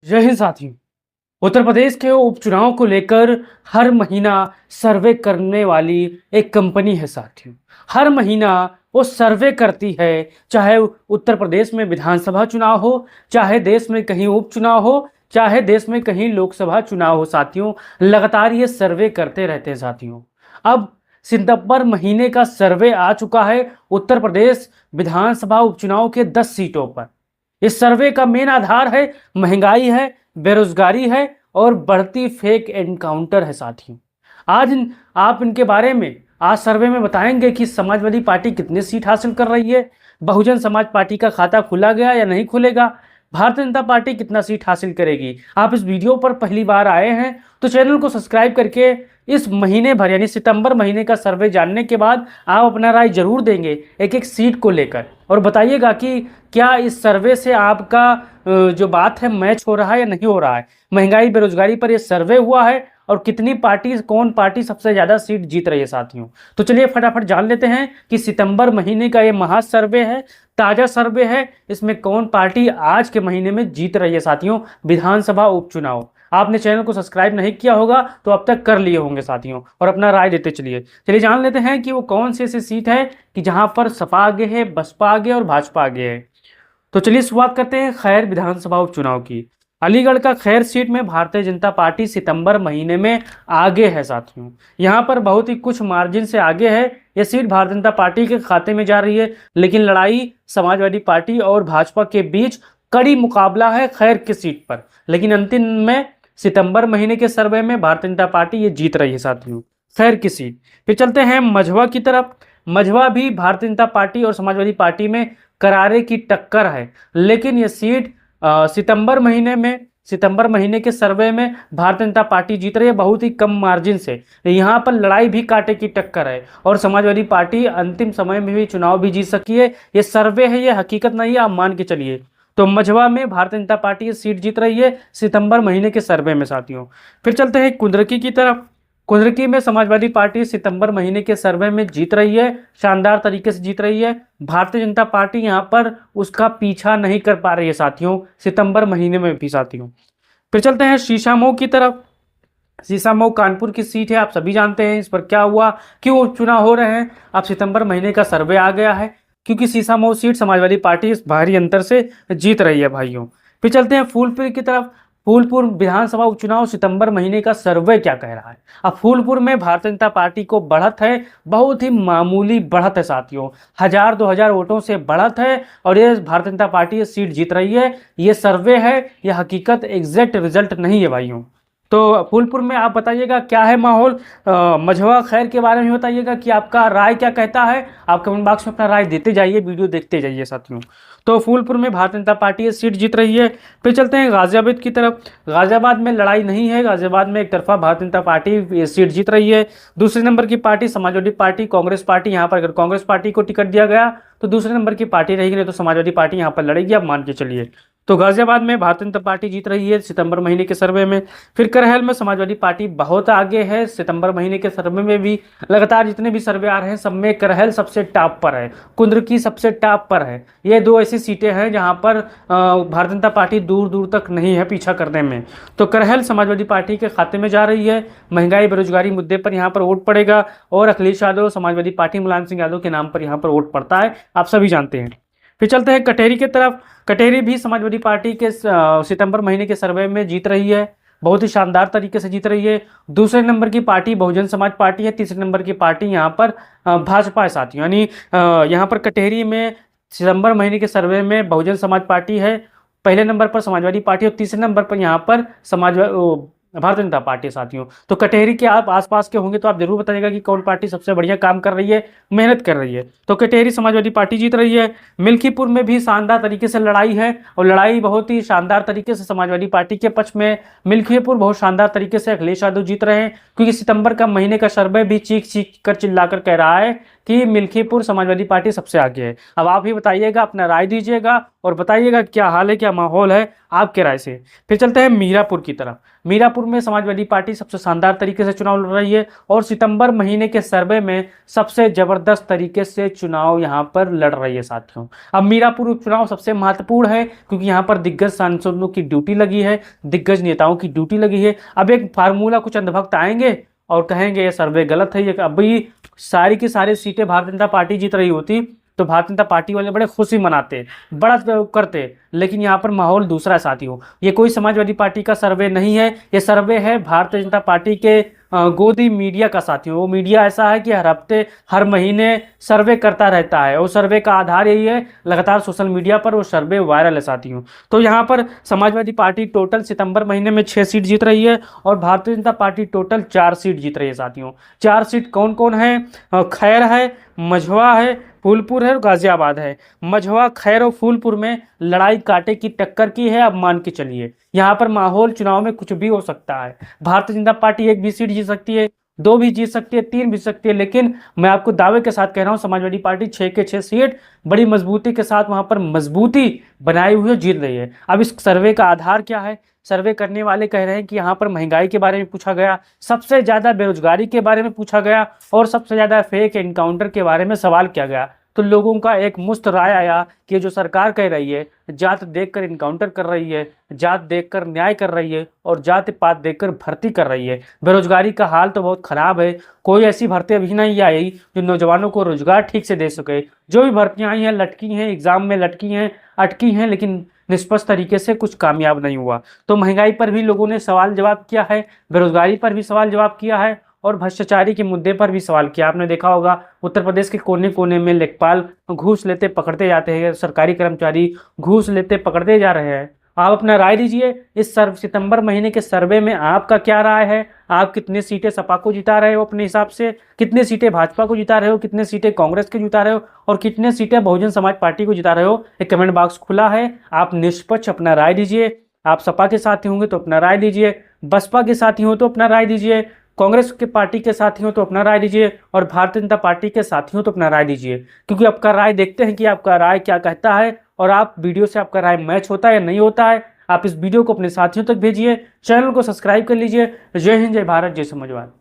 जय हिंद साथियों। उत्तर प्रदेश के उपचुनाव को लेकर हर महीना सर्वे करने वाली एक कंपनी है साथियों। हर महीना वो सर्वे करती है, चाहे उत्तर प्रदेश में विधानसभा चुनाव हो, चाहे देश में कहीं उपचुनाव हो, चाहे देश में कहीं लोकसभा चुनाव हो साथियों। लगातार ये सर्वे करते रहते हैं साथियों। अब सितंबर महीने का सर्वे आ चुका है उत्तर प्रदेश विधानसभा उपचुनाव के 10 सीटों पर। इस सर्वे का मेन आधार है महंगाई है, बेरोजगारी है और बढ़ती फेक एनकाउंटर है साथियों। आज आप इनके बारे में आज सर्वे में बताएंगे कि समाजवादी पार्टी कितनी सीट हासिल कर रही है, बहुजन समाज पार्टी का खाता खुला गया या नहीं खुलेगा, भारतीय जनता पार्टी कितना सीट हासिल करेगी। आप इस वीडियो पर पहली बार आए हैं तो चैनल को सब्सक्राइब करके इस महीने भर यानी सितंबर महीने का सर्वे जानने के बाद आप अपना राय जरूर देंगे एक एक सीट को लेकर, और बताइएगा कि क्या इस सर्वे से आपका जो बात है मैच हो रहा है या नहीं हो रहा है। महंगाई बेरोजगारी पर यह सर्वे हुआ है और कितनी पार्टी, कौन पार्टी सबसे ज़्यादा सीट जीत रही है साथियों। तो चलिए फटाफट जान लेते हैं कि सितंबर महीने का ये महा सर्वे है, ताज़ा सर्वे है, इसमें कौन पार्टी आज के महीने में जीत रही है साथियों विधानसभा उपचुनाव। आपने चैनल को सब्सक्राइब नहीं किया होगा तो अब तक कर लिए होंगे साथियों, और अपना राय देते चलिए जान लेते हैं कि वो कौन सी ऐसी सीट है कि जहां पर सपा आगे है, बसपा आगे और भाजपा आगे है। तो चलिए शुरुआत करते हैं खैर विधानसभा उपचुनाव की। अलीगढ़ का खैर सीट में भारतीय जनता पार्टी सितंबर महीने में आगे है साथियों। यहाँ पर बहुत ही कुछ मार्जिन से आगे है। यह सीट भारतीय जनता पार्टी के खाते में जा रही है, लेकिन लड़ाई समाजवादी पार्टी और भाजपा के बीच कड़ी मुकाबला है खैर की सीट पर। लेकिन अंतिम में सितंबर महीने के सर्वे में भारतीय जनता पार्टी ये जीत रही है साथियों खैर की सीट। फिर चलते हैं मझवा की तरफ। मझवा भी भारतीय जनता पार्टी और समाजवादी पार्टी में करारे की टक्कर है, लेकिन ये सीट सितंबर महीने के सर्वे में भारतीय जनता पार्टी जीत रही है बहुत ही कम मार्जिन से। यहाँ पर लड़ाई भी कांटे की टक्कर है और समाजवादी पार्टी अंतिम समय में भी चुनाव भी जीत सकी है। ये सर्वे है, ये हकीकत नहीं है, आप मान के चलिए। तो मझवा में भारतीय जनता पार्टी ये सीट जीत रही है सितंबर महीने के सर्वे में साथियों। फिर चलते हैं कुंदरकी की तरफ। कुंदरकी में समाजवादी पार्टी सितंबर महीने के सर्वे में जीत रही है, शानदार तरीके से जीत रही है। भारतीय जनता पार्टी यहां पर उसका पीछा नहीं कर पा रही है साथियों सितंबर महीने में भी साथियों। फिर चलते हैं शीशामऊ की तरफ। शीशामऊ कानपुर की सीट है, आप सभी जानते हैं इस पर क्या हुआ, क्यों उपचुनाव हो रहे हैं। अब सितंबर महीने का सर्वे आ गया है क्योंकि शीशामऊ सीट समाजवादी पार्टी इस भारी अंतर से जीत रही है भाइयों। फिर चलते हैं फूलपुर की तरफ। फूलपुर विधानसभा उपचुनाव सितंबर महीने का सर्वे क्या कह रहा है। अब फूलपुर में भारतीय जनता पार्टी को बढ़त है, बहुत ही मामूली बढ़त है साथियों, 1000-2000 वोटों से बढ़त है और ये भारतीय जनता पार्टी ये सीट जीत रही है। ये सर्वे है, ये हकीकत एग्जैक्ट रिजल्ट नहीं है भाइयों। तो फूलपुर में आप बताइएगा क्या है माहौल। मझवा खैर के बारे में बताइएगा कि आपका राय क्या कहता है। आप कमेंट बॉक्स में अपना राय देते जाइए, वीडियो देखते जाइए साथियों। तो फूलपुर में भारतीय जनता पार्टी ये सीट जीत रही है। फिर चलते हैं गाजियाबाद की तरफ। गाजियाबाद में लड़ाई नहीं है, गाजियाबाद में एक तरफा भारतीय जनता पार्टी ये सीट जीत रही है। दूसरे नंबर की party Samajwadi party, Congress party. यहाँ पर अगर कांग्रेस पार्टी को टिकट दिया गया तो दूसरे नंबर की पार्टी रहेगी, नहीं तो समाजवादी पार्टी यहाँ पर लड़ेगी, आप मान के चलिए। तो गाजियाबाद में भारतीय जनता पार्टी जीत रही है सितंबर महीने के सर्वे में। फिर करहल में समाजवादी पार्टी बहुत आगे है सितंबर महीने के सर्वे में भी। लगातार जितने भी सर्वे आ रहे हैं सब में करहल सबसे टॉप पर है, कुंदरकी सबसे टॉप पर है। ये दो ऐसी सीटें हैं जहां पर भारतीय जनता पार्टी दूर दूर तक नहीं है पीछा करने में। तो करहल समाजवादी पार्टी के खाते में जा रही है। महंगाई बेरोजगारी मुद्दे पर यहाँ पर वोट पड़ेगा और अखिलेश यादव समाजवादी पार्टी मुलायम सिंह यादव के नाम पर यहाँ पर वोट पड़ता है, आप सभी जानते हैं। फिर चलते हैं कटेहरी की तरफ। कटेहरी भी समाजवादी पार्टी के सितंबर महीने के सर्वे में जीत रही है, बहुत ही शानदार तरीके से जीत रही है। दूसरे नंबर की पार्टी बहुजन समाज पार्टी है, तीसरे नंबर की पार्टी यहाँ पर भाजपा है साथियों। यानी यहाँ पर कटेहरी में सितंबर महीने के सर्वे में बहुजन समाज पार्टी है, पहले नंबर पर समाजवादी पार्टी और तीसरे नंबर पर यहाँ पर भारतीय जनता पार्टी साथियों। तो कटेहरी के आप आसपास के होंगे तो आप जरूर बताइएगा कि कौन पार्टी सबसे बढ़िया काम कर रही है, मेहनत कर रही है। तो कटेहरी समाजवादी पार्टी जीत रही है। मिल्कीपुर में भी शानदार तरीके से लड़ाई है और लड़ाई बहुत ही शानदार तरीके से समाजवादी पार्टी के पक्ष में। मिल्कीपुर बहुत शानदार तरीके से अखिलेश यादव जीत रहे हैं क्योंकि सितंबर का महीने का सर्वे भी चीख चीख कर चिल्लाकर कह रहा है कि मिल्कीपुर समाजवादी पार्टी सबसे आगे है। अब आप ही बताइएगा, अपना राय दीजिएगा और बताइएगा क्या हाल है, क्या माहौल है आपके राय से। फिर चलते हैं मीरापुर की तरफ। मीरापुर में समाजवादी पार्टी सबसे शानदार तरीके से चुनाव लड़ रही है और सितंबर महीने के सर्वे में सबसे जबरदस्त तरीके से चुनाव यहाँ पर लड़ रही है साथियों। अब मीरापुर उपचुनाव सबसे महत्वपूर्ण है क्योंकि यहाँ पर दिग्गज सांसदों की ड्यूटी लगी है, दिग्गज नेताओं की ड्यूटी लगी है। अब एक फार्मूला कुछ अंधभक्त आएंगे और कहेंगे ये सर्वे गलत है, ये अभी सारी की सारी सीटें भारतीय जनता पार्टी जीत रही होती तो भारतीय जनता पार्टी वाले बड़े खुशी मनाते, बड़ा करते, लेकिन यहाँ पर माहौल दूसरा साथियों। ये कोई समाजवादी पार्टी का सर्वे नहीं है, ये सर्वे है भारतीय जनता पार्टी के गोदी मीडिया का साथियों। वो मीडिया ऐसा है कि हर हफ्ते हर महीने सर्वे करता रहता है और सर्वे का आधार यही है, लगातार सोशल मीडिया पर वो सर्वे वायरल है साथियों। तो यहाँ पर समाजवादी पार्टी टोटल सितंबर महीने में 6 सीट जीत रही है और Bharatiya Janata party total 4 seat जीत रही है साथियों। 4 सीट कौन कौन है? खैर है, मझवा है, फूलपुर है और गाजियाबाद है। मझवा, खैर और फूलपुर में लड़ाई कांटे की टक्कर की है। अब मान के चलिए यहाँ पर माहौल चुनाव में कुछ भी हो सकता है। भारतीय जनता पार्टी 1 भी सीट जीत सकती है, 2 भी जीत सकती है, 3 भी जीत सकती है, लेकिन मैं आपको दावे के साथ कह रहा हूँ समाजवादी पार्टी 6 के 6 सीट बड़ी मजबूती के साथ वहां पर मजबूती बनाए हुए जीत रही है। अब इस सर्वे का आधार क्या है? सर्वे करने वाले कह रहे हैं कि यहाँ पर महंगाई के बारे में पूछा गया, सबसे ज्यादा बेरोजगारी के बारे में पूछा गया और सबसे ज्यादा फेक एनकाउंटर के बारे में सवाल किया गया। तो लोगों का एक मुश्त राय आया कि जो सरकार कह रही है जात देखकर इनकाउंटर कर रही है, जात देखकर न्याय कर रही है और जात पात देखकर भर्ती कर रही है। बेरोजगारी का हाल तो बहुत खराब है, कोई ऐसी भर्ती अभी नहीं आई जो नौजवानों को रोजगार ठीक से दे सके। जो भी भर्तियां आई हैं लटकी हैं, एग्जाम में लटकी हैं, अटकी हैं, लेकिन निष्पक्ष तरीके से कुछ कामयाब नहीं हुआ। तो महंगाई पर भी लोगों ने सवाल जवाब किया है, बेरोजगारी पर भी सवाल जवाब किया है और भ्रष्टाचारी के मुद्दे पर भी सवाल किया। आपने देखा होगा उत्तर प्रदेश के कोने कोने में लेखपाल घूस लेते पकड़ते जाते हैं, सरकारी कर्मचारी घूस लेते पकड़ते जा रहे हैं। आप अपना राय दीजिए, इस सितंबर महीने के सर्वे में आपका क्या राय है? आप कितनी सीटें सपा को जिता रहे हो अपने हिसाब से, कितनी सीटें भाजपा को जिता रहे हो, कितनी सीटें कांग्रेस को जिता रहे हो और कितनी सीटें बहुजन समाज पार्टी को जिता रहे हो? एक कमेंट बॉक्स खुला है, आप निष्पक्ष अपना राय दीजिए। आप सपा के साथी होंगे तो अपना राय दीजिए, बसपा के साथी हो तो अपना राय दीजिए, कांग्रेस के पार्टी के साथी हो तो अपना राय दीजिए और भारतीय जनता पार्टी के साथी हो तो अपना राय दीजिए। क्योंकि आपका राय देखते हैं कि आपका राय क्या कहता है और आप वीडियो से आपका राय मैच होता है या नहीं होता है। आप इस वीडियो को अपने साथियों तक भेजिए, चैनल को सब्सक्राइब कर लीजिए। जय हिंद, जय भारत, जय समाजवाद।